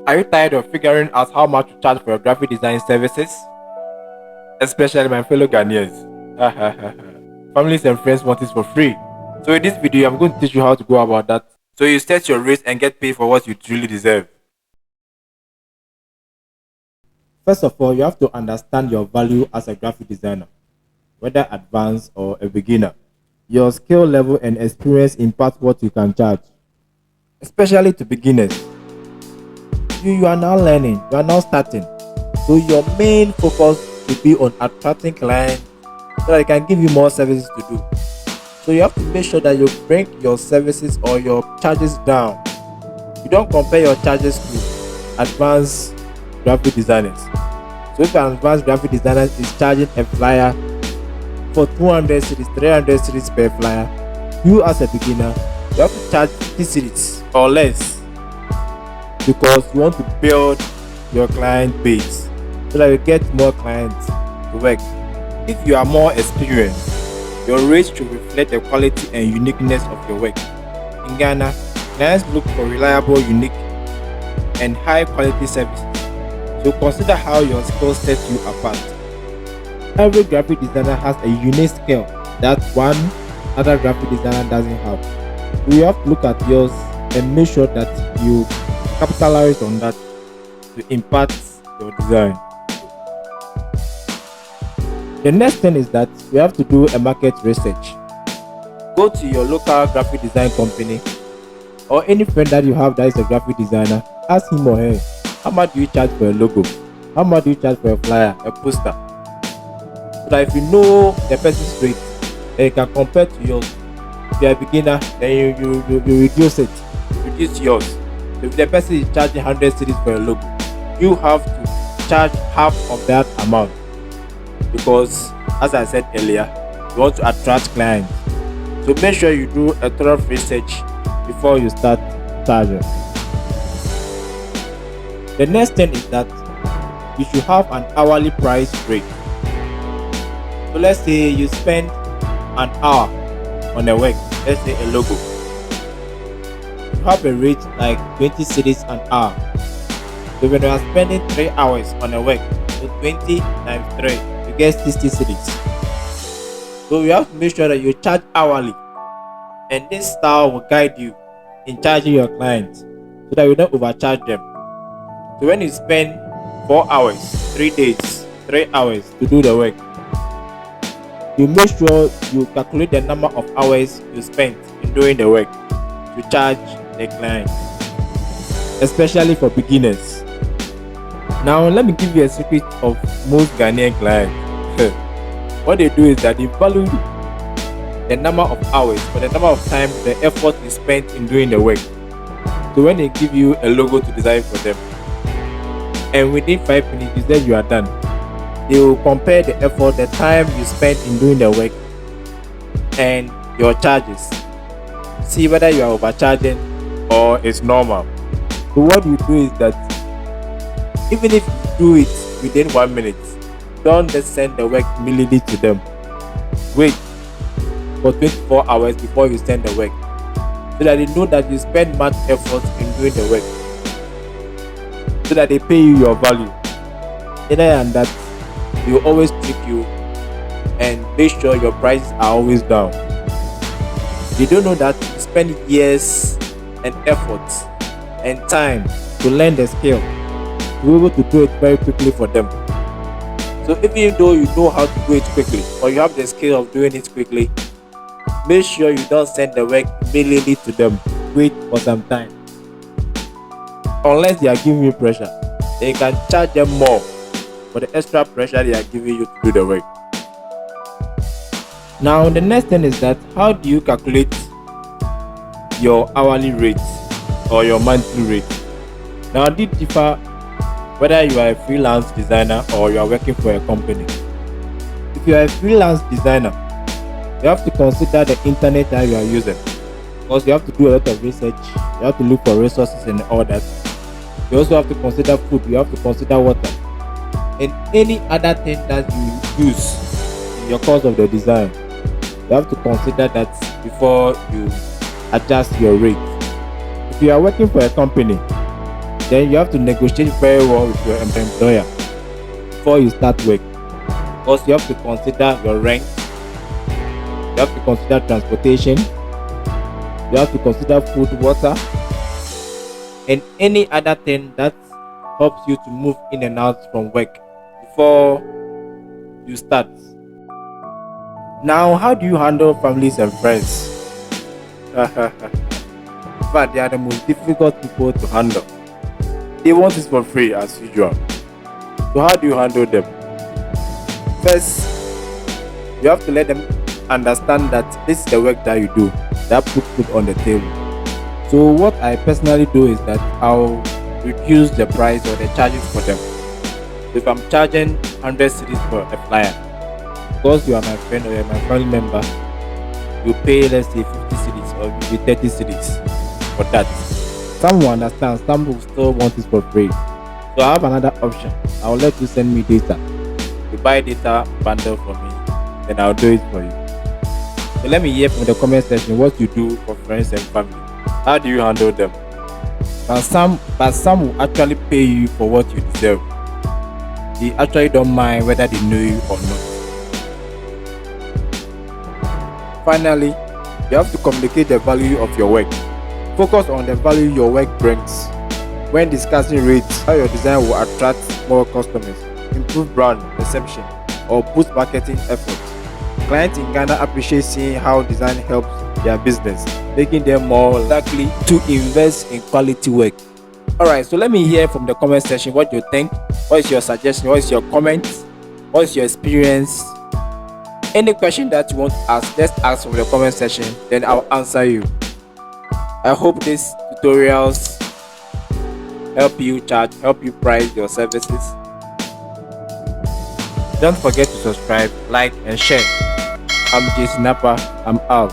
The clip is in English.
Are you tired of figuring out how much to charge for your graphic design services? Especially my fellow Ghanaians. Families and friends want it for free. So in this video, I'm going to teach you how to go about that. So you set your rates and get paid for what you truly deserve. First of all, you have to understand your value as a graphic designer, whether advanced or a beginner. Your skill level and experience impact what you can charge, especially to beginners. You are now learning, you are now starting. So your main focus should be on attracting clients so that they can give you more services to do. So you have to make sure that you bring your services or your charges down. You don't compare your charges to advanced graphic designers. So if an advanced graphic designer is charging a flyer for 200 cities, 300 cities per flyer, you as a beginner, you have to charge 50 cities or less because you want to build your client base so that you get more clients to work. If you are more experienced, your rates should reflect the quality and uniqueness of your work. In Ghana, clients look for reliable, unique, and high quality services. So consider how your skill sets you apart. Every graphic designer has a unique skill that one other graphic designer doesn't have. So you have to look at yours and make sure that you capitalize on that to impact your design. The next thing is that you have to do a market research. Go to your local graphic design company or any friend that you have that is a graphic designer. Ask him or her, how much do you charge for a logo? How much do you charge for a flyer, a poster? So that if you know the person's rate, then you can compare to yours. If you are a beginner, then you reduce it. Reduce yours. So if the person is charging 100 cities for a logo, you have to charge half of that amount. Because as I said earlier, you want to attract clients. So make sure you do a thorough research before you start charging. The next thing is that you should have an hourly price rate. So let's say you spend an hour on a work, let's say a logo. You have a rate like 20 cities an hour. So when you are spending 3 hours on a work, so 20 times 3, you get 60 cities. So you have to make sure that you charge hourly. And this style will guide you in charging your clients so that you don't overcharge them. So when you spend 4 hours, 3 days, 3 hours to do the work, you make sure you calculate the number of hours you spent in doing the work to charge the client, especially for beginners. Now let me give you a secret of most Ghanaian clients. What they do is that they value the number of hours or the number of time, the effort you spent in doing the work. So when they give you a logo to design for them, and within 5 minutes you said you are done, they will compare the effort, the time you spent in doing the work and your charges. See whether you are overcharging or it's normal. So what you do is that even if you do it within 1 minute, don't just send the work immediately to them. Wait for 24 hours before you send the work so that they know that you spend much effort in doing the work, so that they pay you your value. Other than that, they will always trick you and make sure your prices are always down. They don't know that you spend years and effort and time to learn the skill to be able to do it very quickly for them. So even though you know how to do it quickly or you have the skill of doing it quickly, make sure you don't send the work immediately to them. Wait for some time. Unless they are giving you pressure, then you can charge them more for the extra pressure they are giving you to do the work. Now the next thing is that how do you calculate your hourly rate or your monthly rate? Now this differ whether you are a freelance designer or you are working for a company. If you are a freelance designer, you have to consider the internet that you are using, because you have to do a lot of research, you have to look for resources and all that. You also have to consider food, you have to consider water and any other thing that you use in your course of the design. You have to consider that before you adjust your rate. If you are working for a company, Then you have to negotiate very well with your employer before you start work, because you have to consider your rent, you have to consider transportation, you have to consider food, water, and any other thing that helps you to move in and out from work before you start. Now, how do you handle families and friends? But they are the most difficult people to handle. They want it for free as usual. So how do you handle them? First, you have to let them understand that this is the work that you do, that put food on the table. So what I personally do is that I'll reduce the price or the charges for them. If I'm charging 100 cities for a flyer, because you are my friend or you're my family member, you pay, let's say, 50 cities or maybe 30 cities for that. Some will understand, some will still want it for free. So I have another option. I'll let you send me data. You buy data bundle for me, then I'll do it for you. So let me hear from the comment section what you do for friends and family. How do you handle them? But some will actually pay you for what you deserve. They actually don't mind whether they know you or not. Finally, you have to communicate the value of your work. Focus on the value your work brings. When discussing rates, how your design will attract more customers, improve brand perception, or boost marketing efforts. Clients in Ghana appreciate seeing how design helps their business, making them more likely to invest in quality work. Alright, so let me hear from the comment section what you think. What is your suggestion? What is your comment? What is your experience? Any question that you want to ask, just ask from the comment section, then I'll answer you. I hope these tutorials help you price your services. Don't forget to subscribe, like, and share. I'm Jason Napa. I'm out.